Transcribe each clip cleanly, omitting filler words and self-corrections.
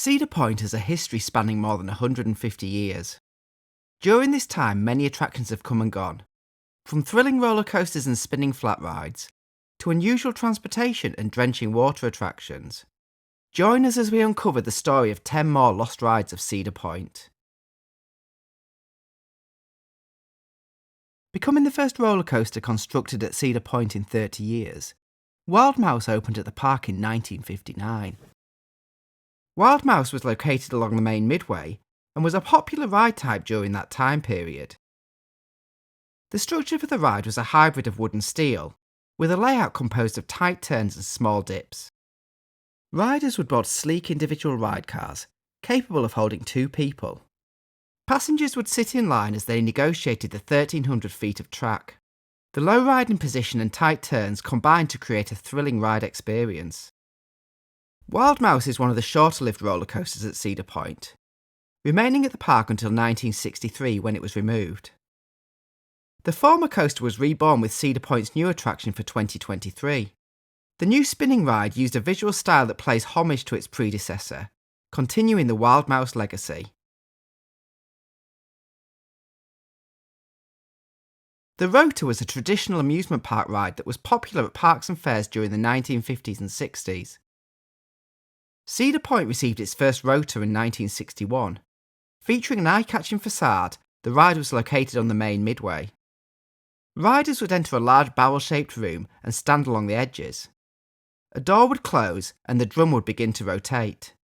Cedar Point has a history spanning more than 150 years. During this time, many attractions have come and gone, from thrilling roller coasters and spinning flat rides, to unusual transportation and drenching water attractions. Join us as we uncover the story of 10 more lost rides of Cedar Point. Becoming the first roller coaster constructed at Cedar Point in 30 years, Wild Mouse opened at the park in 1959. Wild Mouse was located along the main midway and was a popular ride type during that time period. The structure for the ride was a hybrid of wood and steel, with a layout composed of tight turns and small dips. Riders would board sleek individual ride cars, capable of holding 2 people. Passengers would sit in line as they negotiated the 1,300 feet of track. The low riding position and tight turns combined to create a thrilling ride experience. Wild Mouse is one of the shorter-lived roller coasters at Cedar Point, remaining at the park until 1963 when it was removed. The former coaster was reborn with Cedar Point's new attraction for 2023. The new spinning ride used a visual style that plays homage to its predecessor, continuing the Wild Mouse legacy. The Rotor was a traditional amusement park ride that was popular at parks and fairs during the 1950s and 60s. Cedar Point received its first Rotor in 1961. Featuring an eye-catching facade, the ride was located on the main midway. Riders would enter a large barrel-shaped room and stand along the edges. A door would close and the drum would begin to rotate.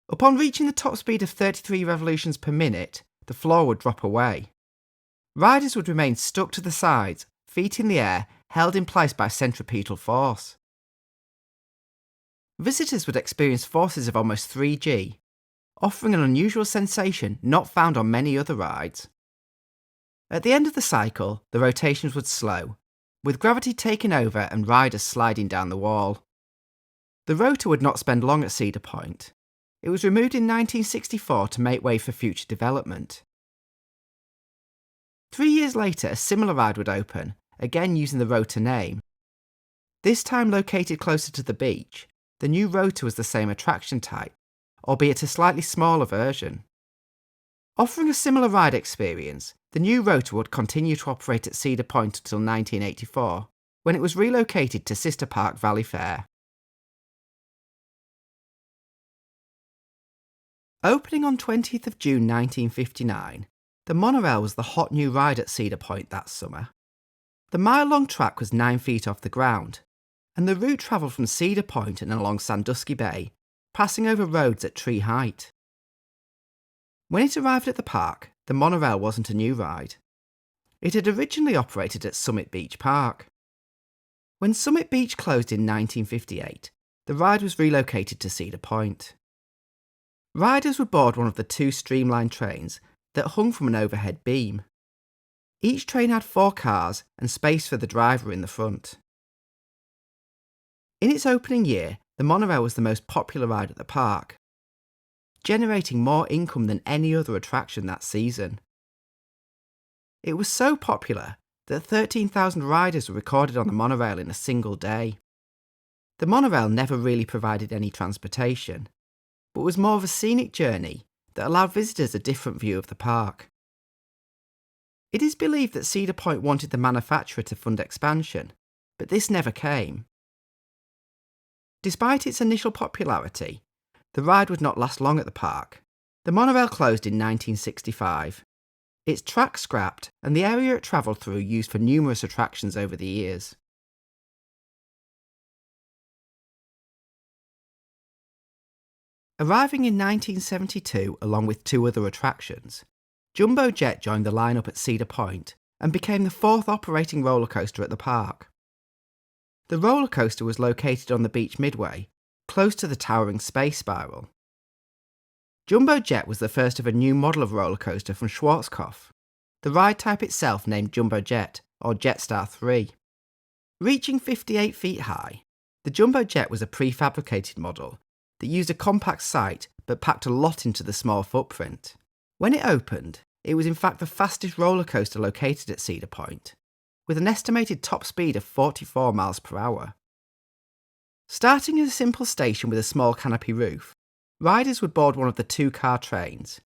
Upon reaching the top speed of 33 revolutions per minute, the floor would drop away. Riders would remain stuck to the sides, feet in the air, held in place by centripetal force. Visitors would experience forces of almost 3G, offering an unusual sensation not found on many other rides. At the end of the cycle, the rotations would slow, with gravity taking over and riders sliding down the wall. The Rotor would not spend long at Cedar Point. It was removed in 1964 to make way for future development. 3 years later, a similar ride would open, again using the Rotor name. This time located closer to the beach, the new Rotor was the same attraction type, albeit a slightly smaller version. Offering a similar ride experience, the new Rotor would continue to operate at Cedar Point until 1984, when it was relocated to sister park Valley Fair. Opening on 20th of June 1959, the Monorail was the hot new ride at Cedar Point that summer. The mile-long track was 9 feet off the ground, and the route travelled from Cedar Point and along Sandusky Bay, passing over roads at tree height. When it arrived at the park, the Monorail wasn't a new ride. It had originally operated at Summit Beach Park. When Summit Beach closed in 1958, the ride was relocated to Cedar Point. Riders would board one of the 2 streamlined trains that hung from an overhead beam. Each train had 4 cars and space for the driver in the front. In its opening year, the Monorail was the most popular ride at the park, generating more income than any other attraction that season. It was so popular that 13,000 riders were recorded on the Monorail in a single day. The Monorail never really provided any transportation, but was more of a scenic journey that allowed visitors a different view of the park. It is believed that Cedar Point wanted the manufacturer to fund expansion, but this never came. Despite its initial popularity, the ride would not last long at the park. The Monorail closed in 1965. Its track scrapped and the area it travelled through used for numerous attractions over the years. Arriving in 1972 along with 2 other attractions, Jumbo Jet joined the lineup at Cedar Point and became the 4th operating roller coaster at the park. The roller coaster was located on the beach midway, close to the towering space spiral. Jumbo Jet was the first of a new model of roller coaster from Schwarzkopf, the ride type itself named Jumbo Jet, or Jetstar 3. Reaching 58 feet high, the Jumbo Jet was a prefabricated model that used a compact site but packed a lot into the small footprint. When it opened, it was in fact the fastest roller coaster located at Cedar Point, with an estimated top speed of 44 miles per hour. Starting in a simple station with a small canopy roof, riders would board one of the two-car trains.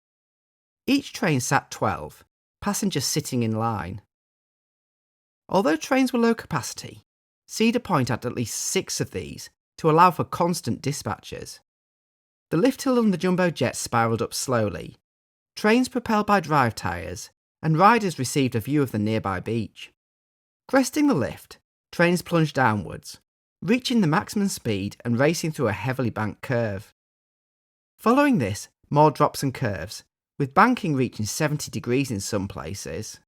Each train sat 12, passengers sitting in line. Although trains were low capacity, Cedar Point had at least 6 of these to allow for constant dispatches. The lift hill on the jumbo jet spiralled up slowly, trains propelled by drive tyres, and riders received a view of the nearby beach. Cresting the lift, trains plunged downwards, reaching the maximum speed and racing through a heavily banked curve. Following this, more drops and curves, with banking reaching 70 degrees in some places.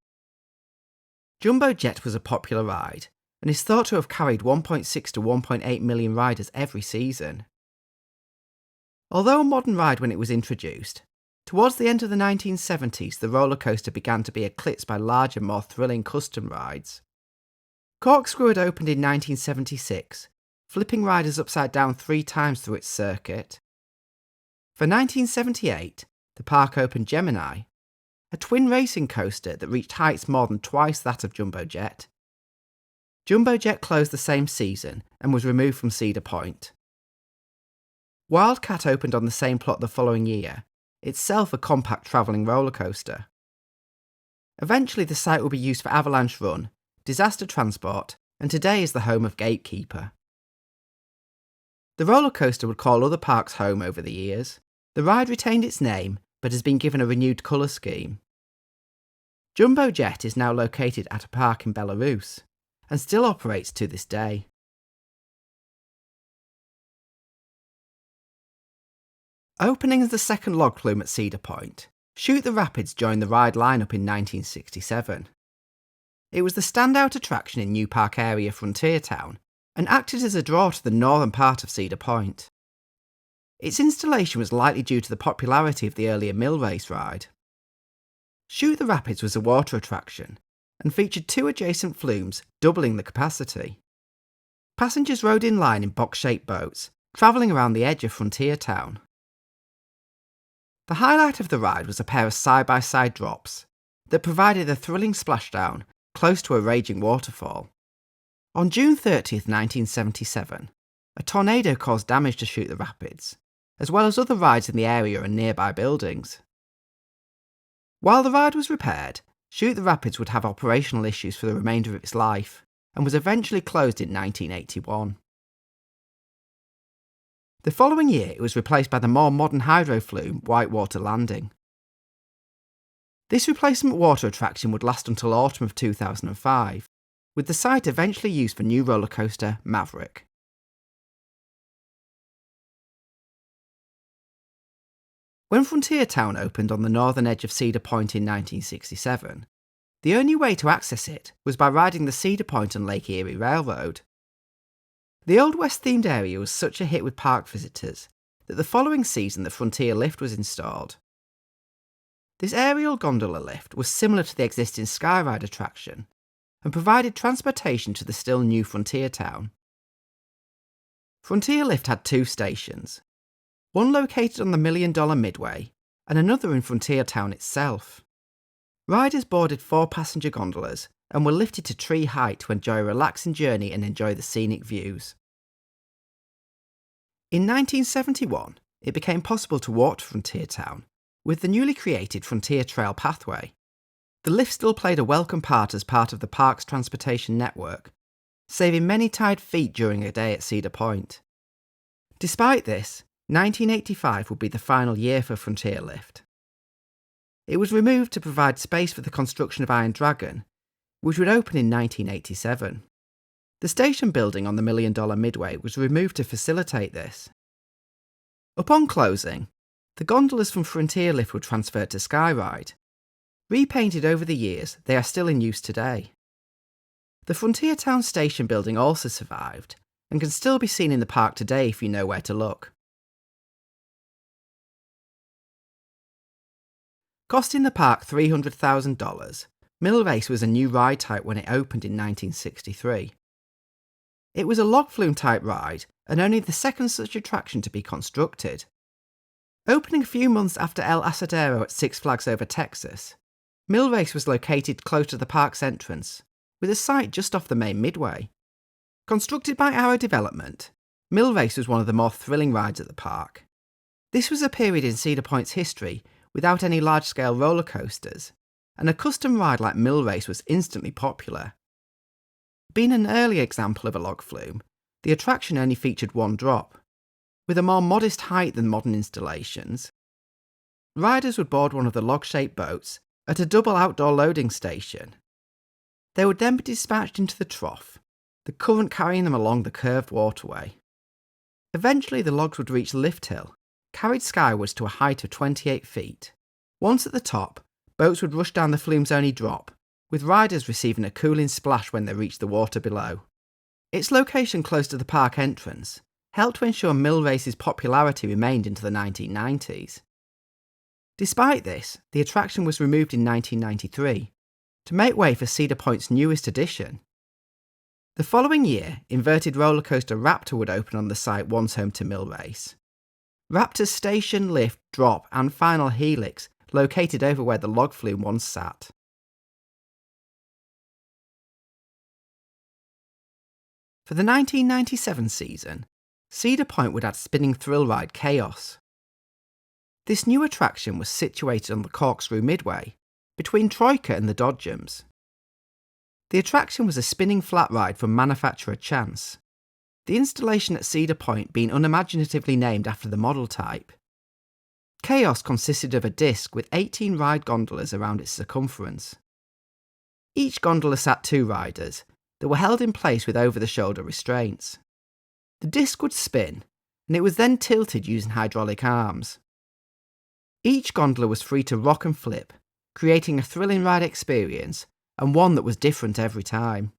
Jumbo jet was a popular ride, and is thought to have carried 1.6 to 1.8 million riders every season. Although a modern ride when it was introduced, towards the end of the 1970s the roller coaster began to be eclipsed by larger, more thrilling custom rides. Corkscrew had opened in 1976, flipping riders upside down 3 times through its circuit. For 1978, the park opened Gemini, a twin racing coaster that reached heights more than twice that of Jumbo Jet. Jumbo Jet closed the same season and was removed from Cedar Point. Wildcat opened on the same plot the following year, itself a compact travelling roller coaster. Eventually the site will be used for avalanche run, disaster transport, and today is the home of Gatekeeper. The roller coaster would call other parks home over the years. The ride retained its name, but has been given a renewed colour scheme. Jumbo Jet is now located at a park in Belarus, and still operates to this day. Opening as the second Log Flume at Cedar Point, Shoot the Rapids joined the ride lineup in 1967. It was the standout attraction in New Park area Frontier Town, and acted as a draw to the northern part of Cedar Point. Its installation was likely due to the popularity of the earlier mill race ride. Shoot the Rapids was a water attraction, and featured 2 adjacent flumes, doubling the capacity. Passengers rode in line in box-shaped boats, travelling around the edge of Frontier Town. The highlight of the ride was a pair of side-by-side drops that provided a thrilling splashdown close to a raging waterfall. On June 30th, 1977, a tornado caused damage to Shoot the Rapids, as well as other rides in the area and nearby buildings. While the ride was repaired, Shoot the Rapids would have operational issues for the remainder of its life, and was eventually closed in 1981. The following year it was replaced by the more modern hydro flume Whitewater Landing. This replacement water attraction would last until autumn of 2005, with the site eventually used for new roller coaster Maverick. When Frontier Town opened on the northern edge of Cedar Point in 1967, the only way to access it was by riding the Cedar Point and Lake Erie Railroad. The Old West themed area was such a hit with park visitors that the following season the Frontier lift was installed. This aerial gondola lift was similar to the existing Skyride attraction and provided transportation to the still new Frontier Town. Frontier Lift had 2 stations, one located on the $1 Million Midway and another in Frontier Town itself. Riders boarded 4 passenger gondolas and were lifted to tree height to enjoy a relaxing journey and enjoy the scenic views. In 1971, it became possible to walk to Frontier Town with the newly created Frontier Trail pathway. The lift still played a welcome part as part of the park's transportation network, saving many tired feet during a day at Cedar Point. Despite this, 1985 would be the final year for Frontier Lift. It was removed to provide space for the construction of Iron Dragon, which would open in 1987. The station building on the $1 Million Midway was removed to facilitate this. Upon closing, the gondolas from Frontier Lift were transferred to Skyride. Repainted over the years, they are still in use today. The Frontier Town station building also survived, and can still be seen in the park today if you know where to look. Costing the park $300,000, Mill Race was a new ride type when it opened in 1963. It was a log flume type ride and only the second such attraction to be constructed. Opening a few months after El Asadero at Six Flags Over Texas, Mill Race was located close to the park's entrance, with a site just off the main midway. Constructed by Arrow Development, Mill Race was one of the more thrilling rides at the park. This was a period in Cedar Point's history without any large-scale roller coasters, and a custom ride like Mill Race was instantly popular. Being an early example of a log flume, the attraction only featured one drop. With a more modest height than modern installations, riders would board one of the log-shaped boats at a double outdoor loading station. They would then be dispatched into the trough, the current carrying them along the curved waterway. Eventually the logs would reach Lift Hill, carried skywards to a height of 28 feet. Once at the top, boats would rush down the flume's only drop, with riders receiving a cooling splash when they reached the water below. Its location close to the park entrance helped to ensure Mill Race's popularity remained into the 1990s. Despite this, the attraction was removed in 1993 to make way for Cedar Point's newest addition. The following year, inverted roller coaster Raptor would open on the site once home to Mill Race. Raptor's station, lift, drop and final helix located over where the log flume once sat. For the 1997 season, Cedar Point would add spinning thrill ride Chaos. This new attraction was situated on the Corkscrew Midway, between Troika and the Dodgems. The attraction was a spinning flat ride from manufacturer Chance, the installation at Cedar Point being unimaginatively named after the model type. Chaos consisted of a disc with 18 ride gondolas around its circumference. Each gondola sat 2 riders that were held in place with over-the-shoulder restraints. The disc would spin, and it was then tilted using hydraulic arms. Each gondola was free to rock and flip, creating a thrilling ride experience and one that was different every time.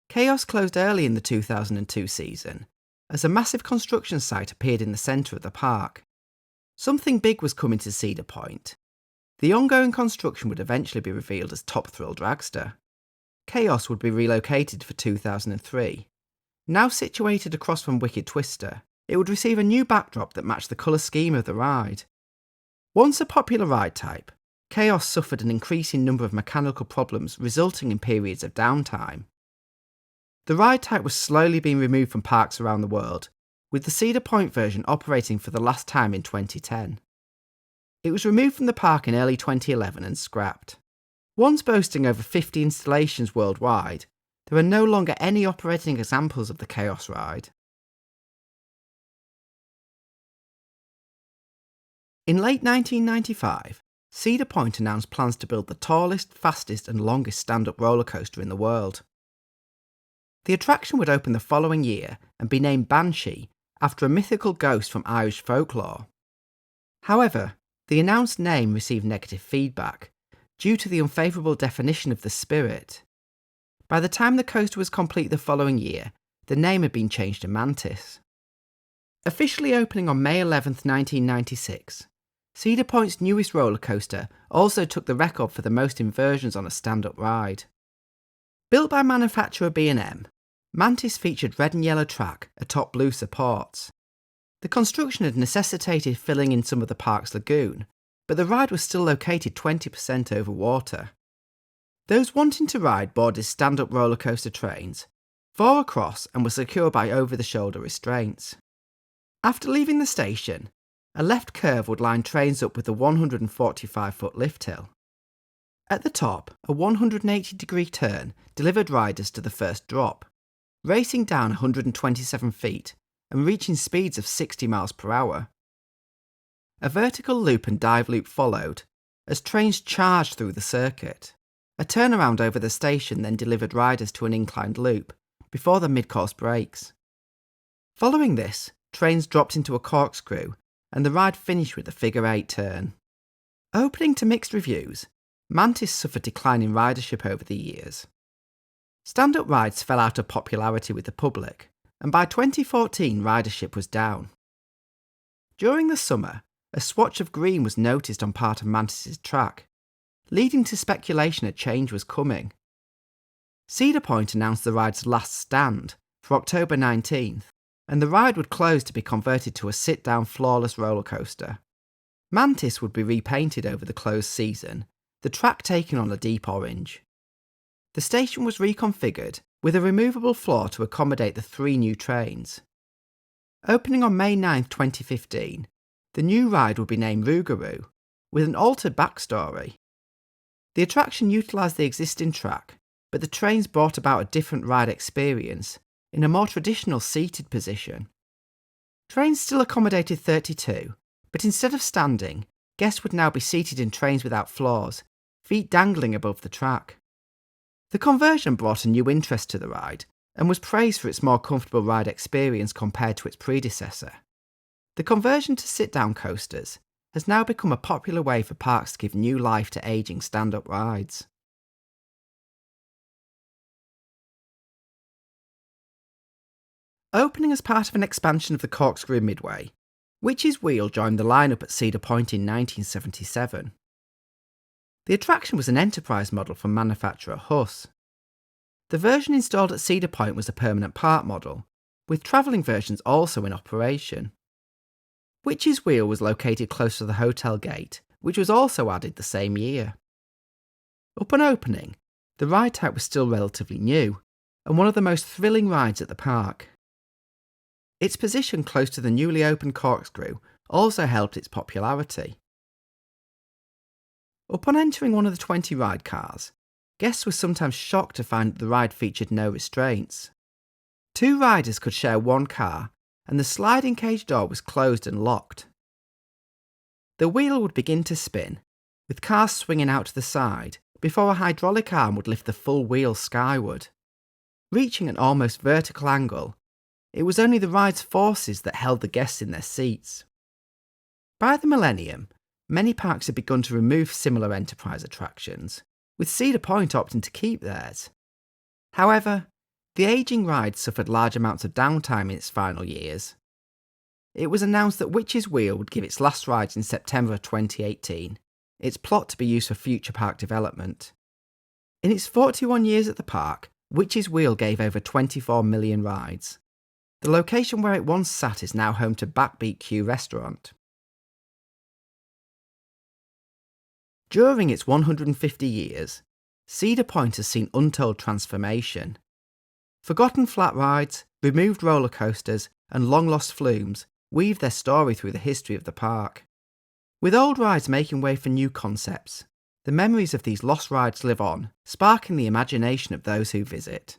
Chaos closed early in the 2002 season, as a massive construction site appeared in the centre of the park. Something big was coming to Cedar Point. The ongoing construction would eventually be revealed as Top Thrill Dragster. Chaos would be relocated for 2003. Now situated across from Wicked Twister, it would receive a new backdrop that matched the colour scheme of the ride. Once a popular ride type, Chaos suffered an increasing number of mechanical problems resulting in periods of downtime. The ride type was slowly being removed from parks around the world, with the Cedar Point version operating for the last time in 2010. It was removed from the park in early 2011 and scrapped. Once boasting over 50 installations worldwide, there are no longer any operating examples of the Chaos ride. In late 1995, Cedar Point announced plans to build the tallest, fastest and longest stand-up roller coaster in the world. The attraction would open the following year and be named Banshee after a mythical ghost from Irish folklore. However, the announced name received negative feedback due to the unfavourable definition of the spirit. By the time the coaster was complete the following year, the name had been changed to Mantis. Officially opening on May 11, 1996, Cedar Point's newest roller coaster also took the record for the most inversions on a stand-up ride. Built by manufacturer B&M, Mantis featured red and yellow track atop blue supports. The construction had necessitated filling in some of the park's lagoon, but the ride was still located 20% over water. Those wanting to ride boarded stand-up roller coaster trains, 4 across and were secured by over-the-shoulder restraints. After leaving the station, a left curve would line trains up with the 145-foot lift hill. At the top, a 180-degree turn delivered riders to the first drop, racing down 127 feet and reaching speeds of 60 miles per hour. A vertical loop and dive loop followed, as trains charged through the circuit. A turnaround over the station then delivered riders to an inclined loop, before the mid-course brakes. Following this, trains dropped into a corkscrew, and the ride finished with a figure-8 turn. Opening to mixed reviews, Mantis suffered declining ridership over the years. Stand-up rides fell out of popularity with the public, and by 2014 ridership was down. During the summer, a swatch of green was noticed on part of Mantis's track, leading to speculation a change was coming. Cedar Point announced the ride's last stand for October 19th, and the ride would close to be converted to a sit-down floorless roller coaster. Mantis would be repainted over the closed season, the track taken on a deep orange. The station was reconfigured with a removable floor to accommodate the 3 new trains. Opening on May 9, 2015, The new ride would be named Rougarou, with an altered backstory. The attraction utilised the existing track, but the trains brought about a different ride experience in a more traditional seated position. Trains still accommodated 32, but instead of standing, guests would now be seated in trains without floors, feet dangling above the track. The conversion brought a new interest to the ride and was praised for its more comfortable ride experience compared to its predecessor. The conversion to sit-down coasters has now become a popular way for parks to give new life to ageing stand-up rides. Opening as part of an expansion of the Corkscrew Midway, Witch's Wheel joined the lineup at Cedar Point in 1977. The attraction was an enterprise model from manufacturer Huss. The version installed at Cedar Point was a permanent part model, with travelling versions also in operation. Witch's Wheel was located close to the hotel gate, which was also added the same year. Upon opening, the ride type was still relatively new, and one of the most thrilling rides at the park. Its position close to the newly opened corkscrew also helped its popularity. Upon entering one of the 20 ride cars, guests were sometimes shocked to find that the ride featured no restraints. 2 riders could share one car, and the sliding cage door was closed and locked. The wheel would begin to spin, with cars swinging out to the side, before a hydraulic arm would lift the full wheel skyward. Reaching an almost vertical angle, it was only the ride's forces that held the guests in their seats. By the millennium, many parks had begun to remove similar enterprise attractions, with Cedar Point opting to keep theirs. However, the ageing ride suffered large amounts of downtime in its final years. It was announced that Witch's Wheel would give its last rides in September of 2018, its plot to be used for future park development. In its 41 years at the park, Witch's Wheel gave over 24 million rides. The location where it once sat is now home to Backbeat Q Restaurant. During its 150 years, Cedar Point has seen untold transformation. Forgotten flat rides, removed roller coasters, and long-lost flumes weave their story through the history of the park. With old rides making way for new concepts, the memories of these lost rides live on, sparking the imagination of those who visit.